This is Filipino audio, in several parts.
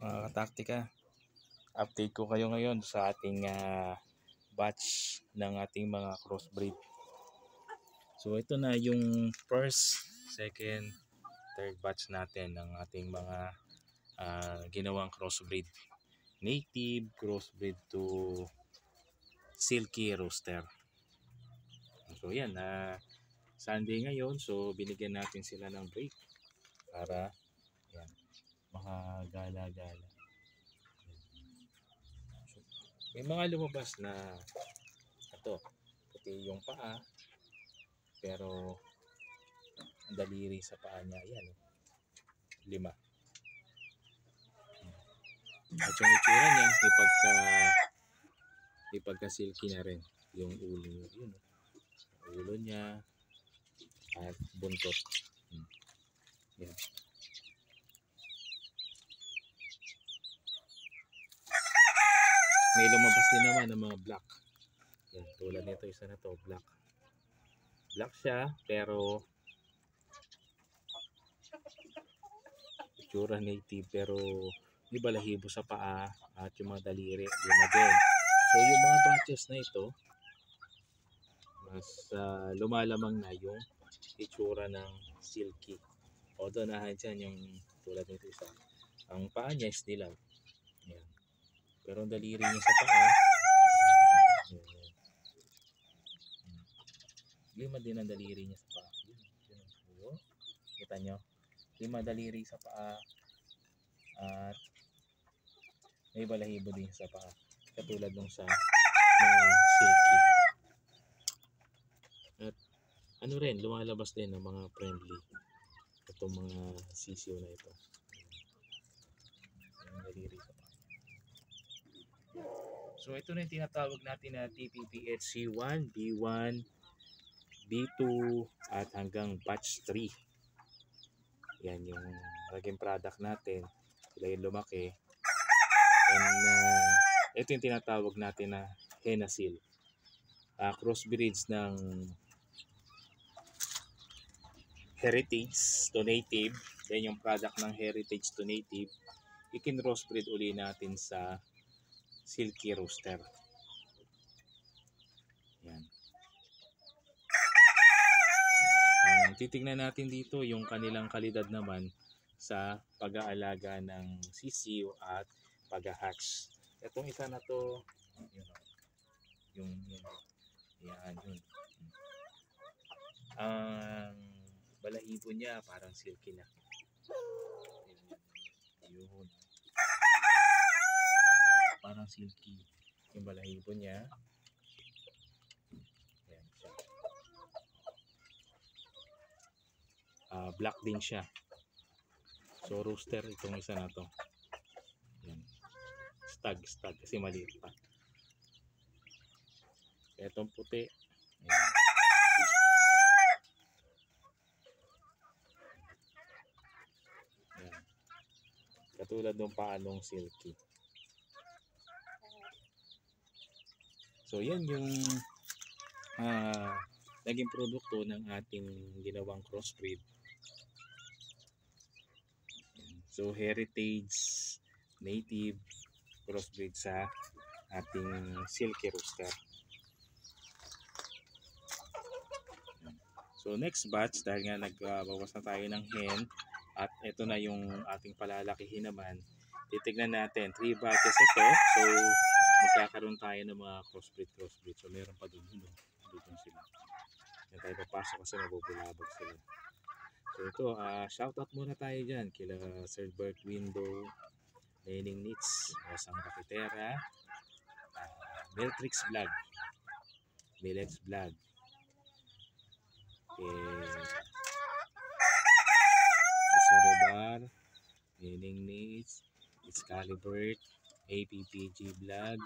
Mga kataktika, update ko kayo ngayon sa ating batch ng ating mga crossbreed. So ito na yung first, second, third batch natin ng ating mga ginawang crossbreed. Native crossbreed to silky rooster. So yan, Sunday ngayon, so binigyan natin sila ng break para yan, makagala-gala. May mga lumabas na ito, puti yung paa, pero ang daliri sa paa niya, yan, 5. At yung itsura niya, may pagka-silky na rin yung ulo niya. Yun, ulo niya at buntot. Yan. May lumabas din naman ng mga black. Yan, tulad nito, isa na to, black. Black siya, pero itsura native, pero may balahibo sa paa at yung mga daliri, lima din. So yung mga batches na ito, mas lumalamang na yung itsura ng silky. Although nahan dyan yung tulad nito isa. Ang paa niya is dilaw. Yan. Pero ang daliri niya sa paa, yan. 5 din ang daliri niya sa paa. Yun. Kita nyo? 5 daliri sa paa at may balahibo din sa paa. Katulad nung sa mga silky. At ano rin, lumalabas din ng mga friendly. Itong mga sisiyo na ito. Yung daliri sa paa. So ito na yung tinatawag natin na TPPHC1, B1, B2 at hanggang batch 3. Yan yung naging product natin. Sila yung lumaki. And ito yung tinatawag natin na Henasil. Crossbreeds ng heritage to native. Then yung product ng heritage to native, ikin-crossbreed uli natin sa silky rooster. Yan. Titingnan natin dito yung kanilang kalidad naman sa pag-aalaga ng sisiw at pag-hatch. Itong isa na to, yun. Yan, yun. Ang balahibo niya parang silky na. Yun. Parang silky yung balahibo niya. Yan siya. Black din siya. So rooster itong isa na to. Yan. Stag kasi maliit pa. Itong puti. Yan. Yan. Katulad ng paanong silky. So yan yung naging produkto ng ating ginawang crossbreed. So heritage native crossbreed sa ating silky rooster. So next batch, dahil nga nagbawas na tayo ng hen at ito na yung ating palalakihin naman, titignan natin 3 batches ito. So magkakaroon tayo ng mga crossbreed. So meron pa doon sila. Hindi tayo papasok kasi mabubulabog sila. So ito, shoutout muna tayo dyan kila Sir Bert Window, Lening Nits, Rosang Rakitera, Beltrix Vlog, Millets Vlog, Isorebar, Lening Nits, Excalibur, APPG Vlog,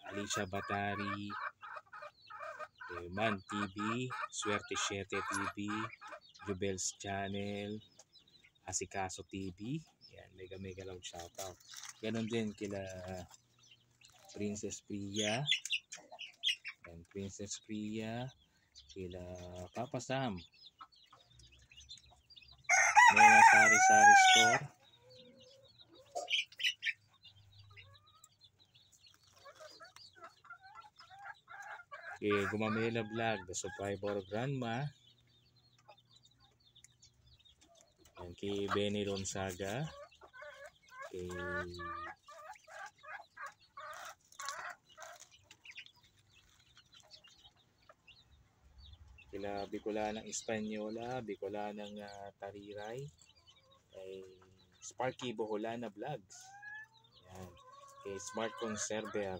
Alicia Batari, Man TV, Swerte 7 TV, Jubel's Channel, Asikaso TV. Yan, mega loud shoutout. Ganon din kila Princess Priya. Yan, Princess Priya, kila Papa Sam. Mena Sari Sari Store. kay Gumamela Vlog, The Survivor Grandma, yan, kay Benny Ronzaga, kay kila Bicolanang Espanyola, Bicolanang Tariray, kay Sparky Boholana Vlogs, yan, kay Smart Conserver,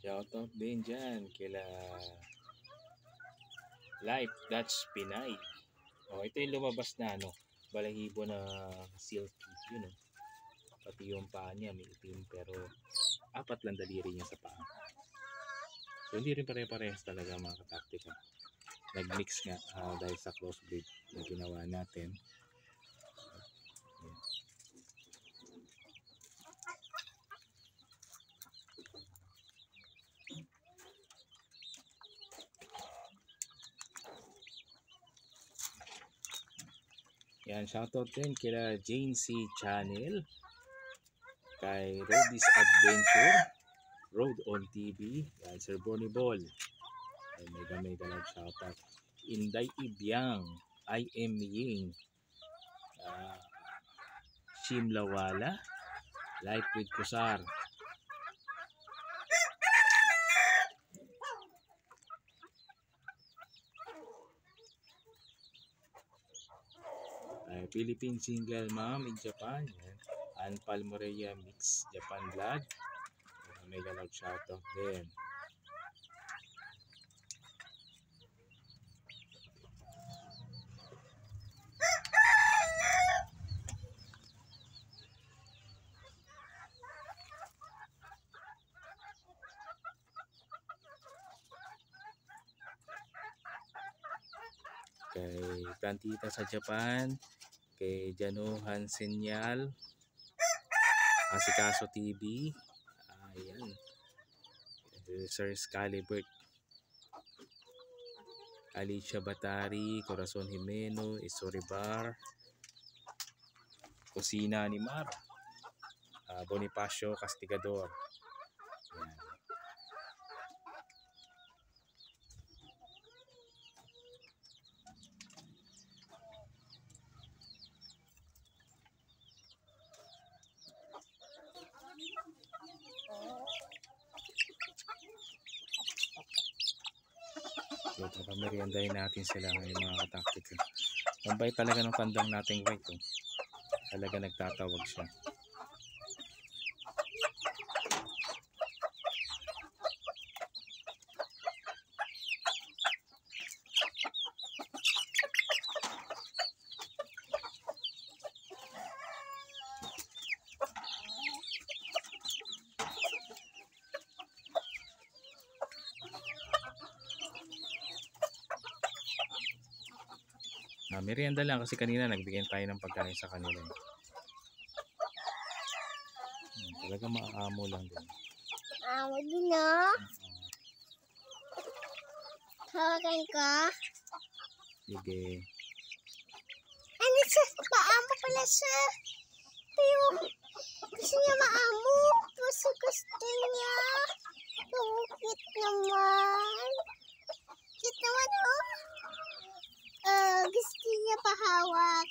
shoutout din dyan kila Life Dutch Pinay. Ito yung lumabas na balahibo na silky, yun pati yung paa niya may itim pero 4 lang daliri niya sa paa. So hindi rin pare-parehas talaga mga kataktika. Nag-mix nga dahil sa crossbreed na ginawa natin. Yan, shoutout din kila Jane C. Channel, kay Rody's Adventure, Road on TV, yan, Sir Bonnie Ball, ay mega lang shoutout. Inday Ibyang, I Am Ying, Shim Lawala, Life with Kusar, Philippine Single Mom in Japan, yan, Ann Palmoreya Mix Japan Vlog, mega love shoutout din. Kay Plantita sa Japan, kay Jano Hansenyal, Asikaso TV, ayan, Sir Scalibert, Alicia Batari, Corazon Jimeno, Isoribar, Kusina ni Mar, Bonifacio Castigador, ayan. So, papameriendahin natin sila ngayon mga kataktika. Mabay talaga ng kandang nating white. Talaga nagtatawag siya. Merienda lang kasi kanina nagbigay tayo ng pagkain sa kanila. Talaga maamo lang din. Amo din no? Hawakan ka? Sige. Ano siya? Maamo pala siya. Pero gusto niya maamo. Kasi gusto niya. Bukit naman. Cute naman oh. Gusto niya pahawak.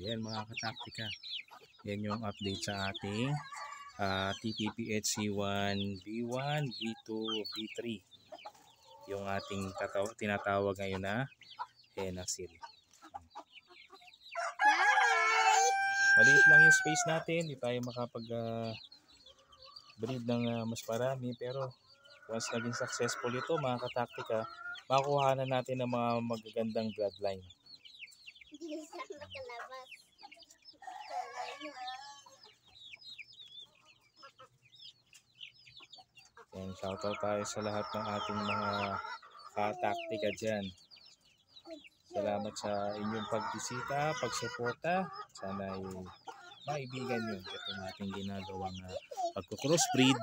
Yan mga kataktika. Yan yung update sa ating TPPHC1 V1, V2, V3. Yung ating tinatawag ngayon na Henasil. Bye! Maliit lang yung space natin. Hindi tayo makapag breed ng mas marami. Pero once naging successful ito mga kataktika, makuha na natin ng mga magagandang bloodline. Hindi siya makalabas. And shoutout tayo sa lahat ng ating mga kataktika dyan. Salamat sa inyong pagbisita, pagsuporta. Sana ay kaibigan yun. Itong ating ginagawang pagko-crossbreed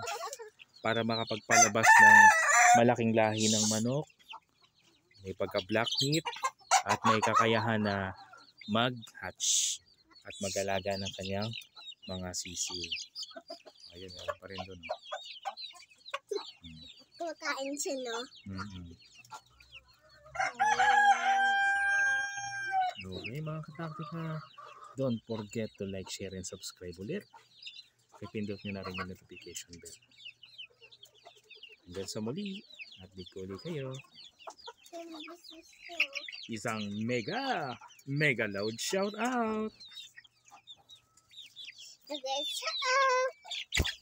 para makapagpalabas ng malaking lahi ng manok. May pagka-black meat at may kakayahan na mag-hatch at mag-alaga ng kanyang mga sisiw. Ayun, meron pa rin doon. Kumakain siya, no? Okay mga kataktika, don't forget to like, share, and subscribe ulit. Pipindot nyo na rin yung notification bell. Hanggang sa muli, update ko ulit kayo. Isang mega loud shout out! Okay, ciao!